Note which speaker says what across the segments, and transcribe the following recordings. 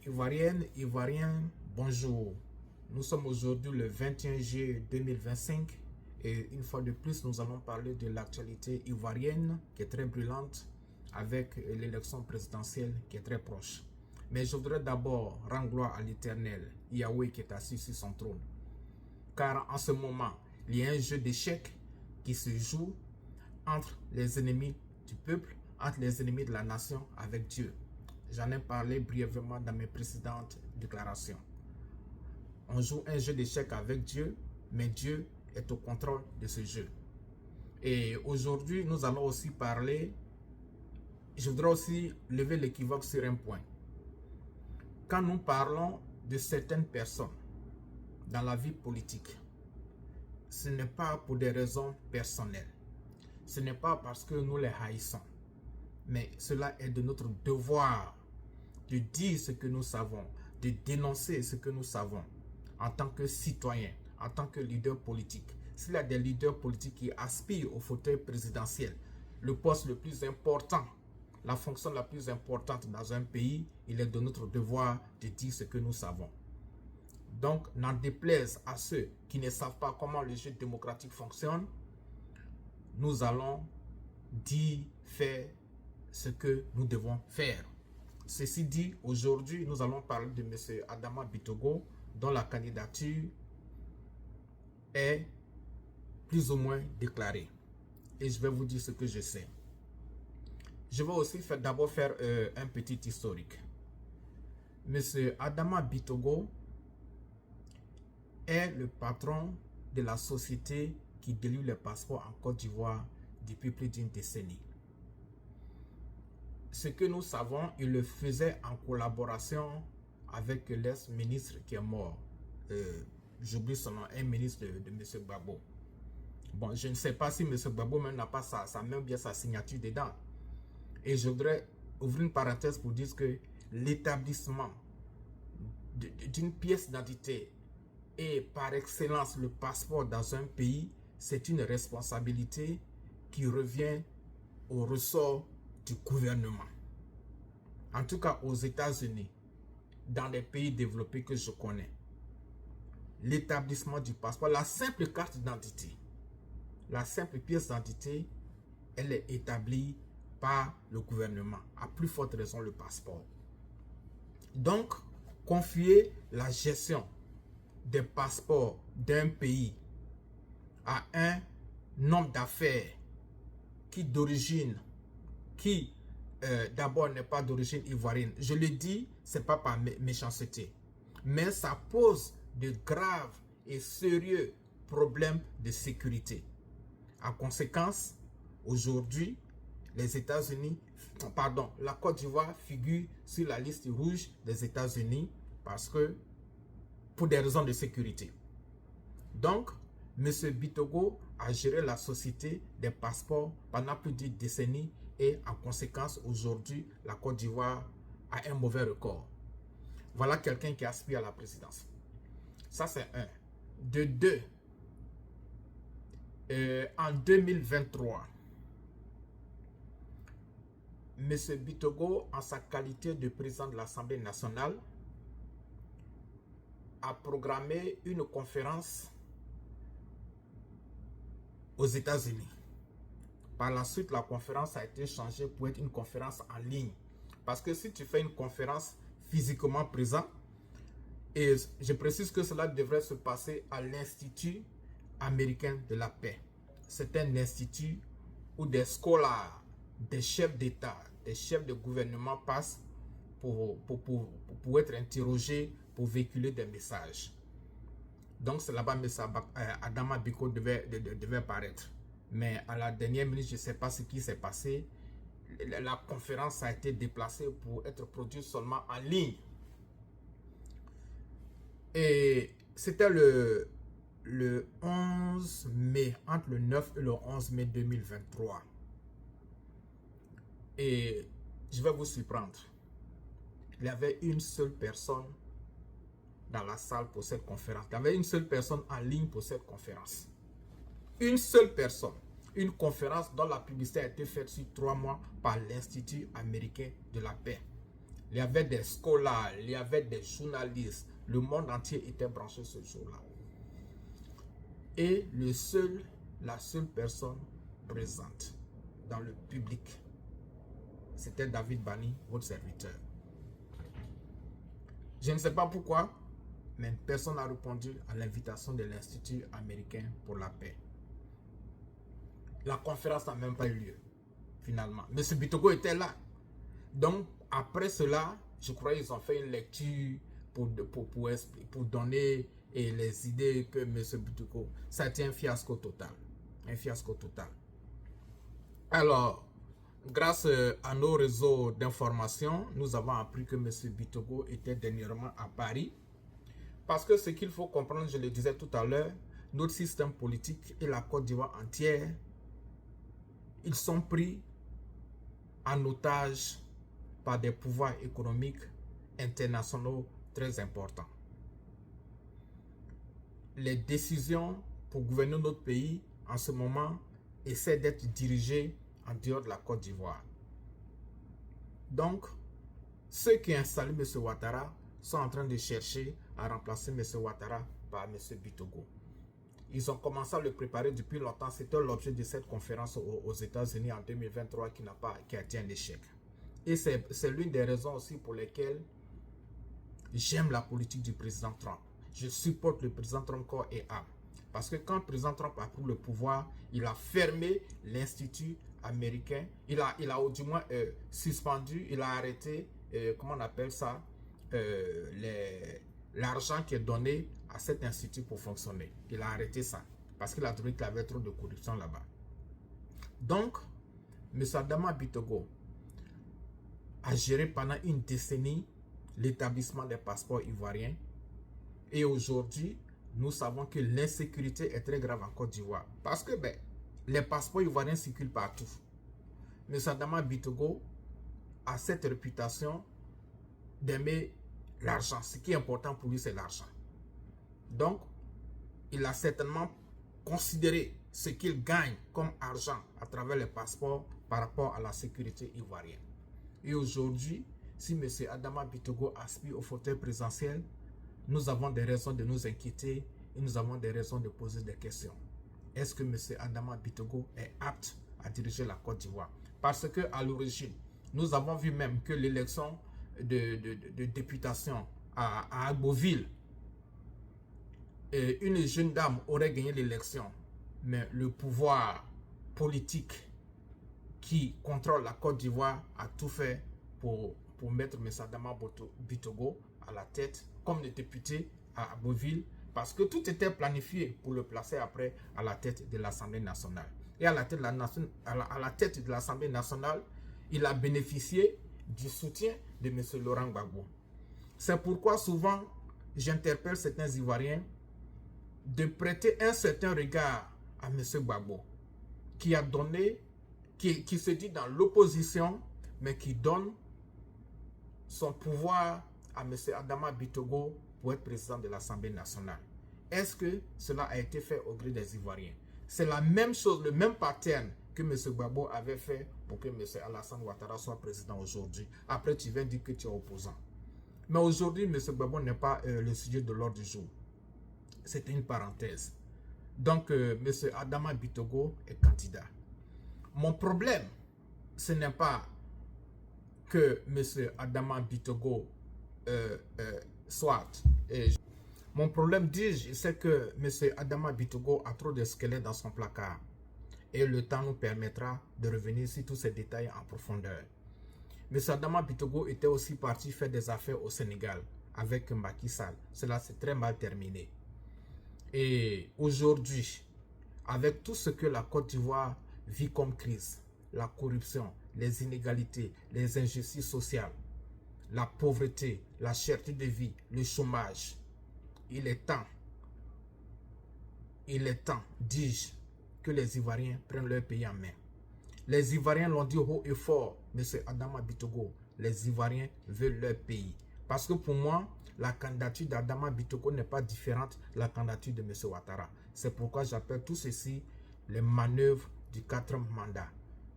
Speaker 1: Ivoirienne, Ivoirien, bonjour. Nous sommes aujourd'hui le 21 juillet 2025 et une fois de plus, nous allons parler de l'actualité ivoirienne qui est très brûlante avec l'élection présidentielle qui est très proche. Mais je voudrais d'abord rendre gloire à l'Éternel, Yahweh qui est assis sur son trône. Car en ce moment, il y a un jeu d'échecs qui se joue entre les ennemis du peuple, entre les ennemis de la nation avec Dieu. J'en ai parlé brièvement dans mes précédentes déclarations. On joue un jeu d'échecs avec Dieu, mais Dieu est au contrôle de ce jeu. Et aujourd'hui, nous allons aussi parler, je voudrais aussi lever l'équivoque sur un point. Quand nous parlons de certaines personnes dans la vie politique, ce n'est pas pour des raisons personnelles. Ce n'est pas parce que nous les haïssons, mais cela est de notre devoir de dire ce que nous savons, de dénoncer ce que nous savons en tant que citoyens, en tant que leaders politiques. S'il y a des leaders politiques qui aspirent au fauteuil présidentiel, le poste le plus important, la fonction la plus importante dans un pays, il est de notre devoir de dire ce que nous savons. Donc, n'en déplaise à ceux qui ne savent pas comment le jeu démocratique fonctionne, nous allons dire, faire ce que nous devons faire. Ceci dit, aujourd'hui, nous allons parler de M. Adama Bitogo, dont la candidature est plus ou moins déclarée. Et je vais vous dire ce que je sais. Je vais aussi d'abord faire un petit historique. M. Adama Bitogo est le patron de la société qui délivre les passeports en Côte d'Ivoire depuis plus d'une décennie. Ce que nous savons, il le faisait en collaboration avec l'ex-ministre qui est mort. J'oublie son nom, un ministre de M. Gbagbo. Bon, je ne sais pas si M. Gbagbo même n'a pas sa main ou bien sa signature dedans. Et je voudrais ouvrir une parenthèse pour dire que l'établissement d'une pièce d'identité et par excellence le passeport dans un pays, c'est une responsabilité qui revient au ressort du gouvernement. En tout cas aux États-Unis, dans les pays développés que je connais, l'établissement du passeport, la simple carte d'identité, la simple pièce d'identité, elle est établie par le gouvernement, à plus forte raison le passeport. Donc, confier la gestion des passeports d'un pays à un homme d'affaires qui d'origine, qui d'abord n'est pas d'origine ivoirienne. Je le dis, ce n'est pas par méchanceté, mais ça pose de graves et sérieux problèmes de sécurité. En conséquence, aujourd'hui, les États-Unis, pardon, la Côte d'Ivoire figure sur la liste rouge des États-Unis parce que, pour des raisons de sécurité. Donc, M. Bitogo a géré la société des passeports pendant plus d'une décennie et en conséquence, aujourd'hui, la Côte d'Ivoire a un mauvais record. Voilà quelqu'un qui aspire à la présidence. Ça, c'est un. De deux, en 2023, M. Bitogo, en sa qualité de président de l'Assemblée nationale, a programmé une conférence aux États-Unis. Par la suite, la conférence a été changée pour être une conférence en ligne. Parce que si tu fais une conférence physiquement présent, et je précise que cela devrait se passer à l'Institut américain de la paix. C'est un institut où des scholars, des chefs d'État, des chefs de gouvernement passent pour être interrogés, pour véhiculer des messages. Donc c'est là-bas que Adama Bitogo devait paraître. Mais à la dernière minute, je ne sais pas ce qui s'est passé. La conférence a été déplacée pour être produite seulement en ligne. Et c'était le 11 mai, entre le 9 et le 11 mai 2023. Et je vais vous surprendre. Il y avait une seule personne dans la salle pour cette conférence. Il y avait une seule personne en ligne pour cette conférence. Une seule personne. Une conférence dont la publicité a été faite sur 3 mois par l'Institut américain de la paix. il y avait des scolaires, il y avait des journalistes. Le monde entier était branché ce jour-là. Et la seule personne présente dans le public, c'était David Bani, votre serviteur. Je ne sais pas pourquoi, mais personne n'a répondu à l'invitation de l'Institut américain pour la paix. La conférence n'a même pas eu lieu, finalement. M. Bitogo était là. Donc, après cela, je crois qu'ils ont fait une lecture pour donner les idées que M. Bitogo, ça a été un fiasco total. Un fiasco total. Alors, grâce à nos réseaux d'information, nous avons appris que M. Bitogo était dernièrement à Paris. Parce que ce qu'il faut comprendre, je le disais tout à l'heure, notre système politique et la Côte d'Ivoire entière, ils sont pris en otage par des pouvoirs économiques internationaux très importants. Les décisions pour gouverner notre pays en ce moment essaient d'être dirigées en dehors de la Côte d'Ivoire. Donc, ceux qui ont installé M. Ouattara sont en train de chercher à remplacer M. Ouattara par M. Bitogo. Ils ont commencé à le préparer depuis longtemps. C'était l'objet de cette conférence aux États-Unis en 2023 qui a été un échec. Et c'est l'une des raisons aussi pour lesquelles j'aime la politique du président Trump. Je supporte le président Trump corps et âme. Parce que quand le président Trump a pris le pouvoir, il a fermé l'Institut américain. Il a du moins suspendu, il a arrêté, comment on appelle ça, l'argent qui est donné à cet institut pour fonctionner. Il a arrêté ça parce qu'il a trouvé qu'il y avait trop de corruption là-bas. Donc, M. Adama Bitogo a géré pendant une décennie l'établissement des passeports ivoiriens. Et aujourd'hui, nous savons que l'insécurité est très grave en Côte d'Ivoire. Parce que les passeports ivoiriens circulent partout. M. Adama Bitogo a cette réputation d'aimer l'argent. Ce qui est important pour lui, c'est l'argent. Donc, il a certainement considéré ce qu'il gagne comme argent à travers les passeports par rapport à la sécurité ivoirienne. Et aujourd'hui, si M. Adama Bitogo aspire au fauteuil présidentiel, nous avons des raisons de nous inquiéter et nous avons des raisons de poser des questions. Est-ce que M. Adama Bitogo est apte à diriger la Côte d'Ivoire? Parce qu'à l'origine, nous avons vu même que l'élection de députation à Agboville, une jeune dame aurait gagné l'élection, mais le pouvoir politique qui contrôle la Côte d'Ivoire a tout fait pour mettre M. Adama Bitogo à la tête comme le député à Agboville, parce que tout était planifié pour le placer après à la tête de l'Assemblée nationale. Et à la tête de l'Assemblée nationale, il a bénéficié du soutien de M. Laurent Gbagbo. C'est pourquoi souvent, j'interpelle certains Ivoiriens de prêter un certain regard à M. Gbagbo, qui a donné, qui se dit dans l'opposition, mais qui donne son pouvoir à M. Adama Bitogo pour être président de l'Assemblée nationale. Est-ce que cela a été fait au gré des Ivoiriens? C'est la même chose, le même pattern que M. Gbagbo avait fait pour que M. Alassane Ouattara soit président aujourd'hui. Après, tu viens dire que tu es opposant. Mais aujourd'hui, M. Gbagbo n'est pas le sujet de l'ordre du jour. C'est une parenthèse. Donc, M. Adama Bitogo est candidat. Mon problème, ce n'est pas que M. Adama Bitogo soit. Mon problème, dis-je, c'est que M. Adama Bitogo a trop de squelettes dans son placard. Et le temps nous permettra de revenir sur tous ces détails en profondeur. M. Adama Bitogo était aussi parti faire des affaires au Sénégal avec Macky Sall. Cela s'est très mal terminé. Et aujourd'hui, avec tout ce que la Côte d'Ivoire vit comme crise, la corruption, les inégalités, les injustices sociales, la pauvreté, la cherté de vie, le chômage, il est temps, dis-je, que les Ivoiriens prennent leur pays en main. Les Ivoiriens l'ont dit haut et fort, M. Adama Bitogo, les Ivoiriens veulent leur pays. Parce que pour moi, la candidature d'Adama Bitogo n'est pas différente de la candidature de M. Ouattara. C'est pourquoi j'appelle tout ceci les manœuvres du 4e mandat.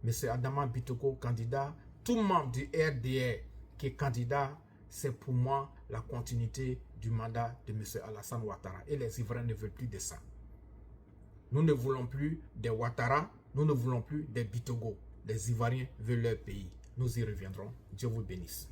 Speaker 1: M. Adama Bitogo, candidat, tout membre du RDR qui est candidat, c'est pour moi la continuité du mandat de M. Alassane Ouattara. Et les Ivoiriens ne veulent plus de ça. Nous ne voulons plus des Ouattara, nous ne voulons plus des Bitogo. Les Ivoiriens veulent leur pays. Nous y reviendrons. Dieu vous bénisse.